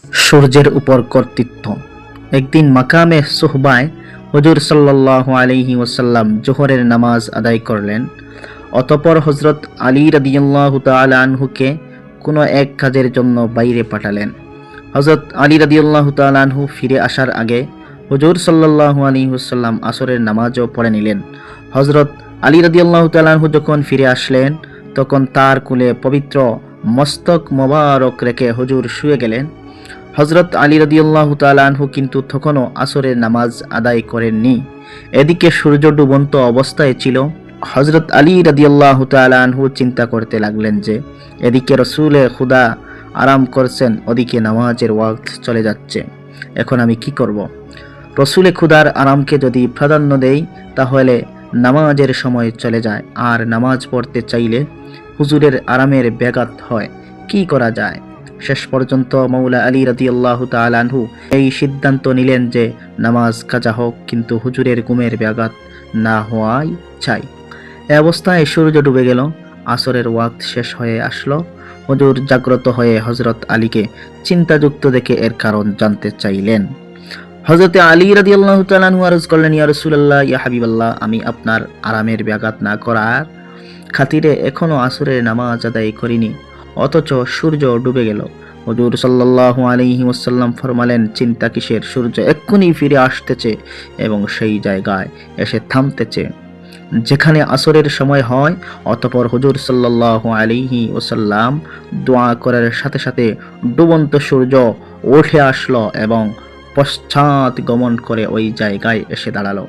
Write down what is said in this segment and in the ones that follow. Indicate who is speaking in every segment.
Speaker 1: সূর্যের উপর কর্তৃত্ব। একদিন মাকামে সুহবায় হুজুর সাল্লাল্লাহু আলাইহি ওয়াসাল্লাম জোহরের নামাজ আদায় করলেন। অতঃপর হযরত আলী রাদিয়াল্লাহু তাআলা আনহুকে কোনো এক কাজের জন্য বাইরে পাঠালেন। হযরত আলী রাদিয়াল্লাহু তাআলা আনহু ফিরে আসার আগে হুজুর সাল্লাল্লাহু আলাইহি ওয়াসাল্লাম আসরের নামাজও পড়ে নিলেন। হযরত আলী রাদিয়াল্লাহু তাআলা আনহু যখন ফিরে আসলেন তখন তার কোলে পবিত্র মস্তক মোবারক রেখে হুজুর শুয়ে গেলেন। হযরত আলী রাদিয়াল্লাহু তাআলা আনহু কিন্তু তখনও আসরের নামাজ আদায় করেননি। এদিকে সূর্য ডুবন্ত অবস্থায় ছিল। হযরত আলী রাদিয়াল্লাহু তাআলা আনহু চিন্তা করতে লাগলেন যে এদিকে রাসূলে খুদা আরাম করছেন, ওদিকে নামাজের ওয়াক্ত চলে যাচ্ছে। এখন আমি কি করব? রাসূলে খুদার আরামকে যদি প্রাধান্য দেই তাহলে নামাজের সময় চলে যায়, আর নামাজ পড়তে চাইলে হুজুরের আরামের ব্যাঘাত হয়। কি করা যায়? শেষ পর্যন্ত মাওলা আলী রাদিয়াল্লাহু তাআলা আনহু এই সিদ্ধান্ত নিলেন যে নামাজ কাজা হোক, কিন্তু হুজুরের ঘুমের ব্যাঘাত না হওয়াই চাই। এ অবস্থায় সূর্য ডুবে গেল, আসরের ওয়াক্ত শেষ হয়ে আসলো। হুজুর জাগ্রত হয়ে হযরত আলীকে চিন্তাযুক্ত দেখে এর কারণ জানতে চাইলেন। হযরত আলী রাদিয়াল্লাহু তাআলা আনহু আরজ করলেন, ইয়া রাসূলুল্লাহ, ইয়া হাবিবাল্লাহ, আমি আপনার আরামের ব্যাঘাত না করার খাতিরে এখনো আসরের নামাজ আদায় করিনি, অথচ সূর্য ডুবে গেল। হুজুর সাল্লাল্লাহু আলাইহি ওয়াসাল্লাম ফরমালেন, চিন্তা কিসের? সূর্য এক্ষুনি ফিরে আসতেছে এবং সেই জায়গায় এসে থামতেছে যেখানে আসরের সময় হয়। অতঃপর হুজুর সাল্লাল্লাহু আলাইহি ওয়াসাল্লাম দোয়া করার সাথে সাথে ডুবন্ত সূর্য উঠে আসলো এবং পশ্চাৎ গমন করে ওই জায়গায় এসে দাঁড়ালো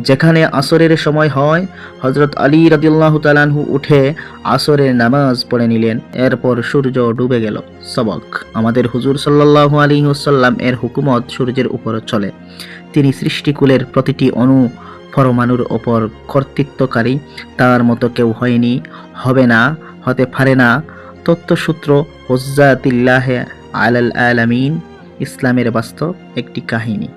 Speaker 1: যেখানে আসরের সময় হয়। হযরত আলী রাদিয়াল্লাহু তাআলা আনহু উঠে আসরের নামাজ পড়ে নিলেন। এরপর সূর্য ডুবে গেল। সবক: আমাদের হুজুর সাল্লাল্লাহু আলাইহি ওয়াসাল্লাম এর হুকুমত সূর্যের উপর চলে। তিনি সৃষ্টিকুলের প্রতিটি অণু পরমাণুর ওপর কর্তৃত্বকারী। তার মতো কেউ হয়নি, হবে না, হতে পারে না। তত্ত্বসূত্র হুজ্জাতিল্লাহি আলাল আলামিন ইসলামের বাস্তব একটি কাহিনী।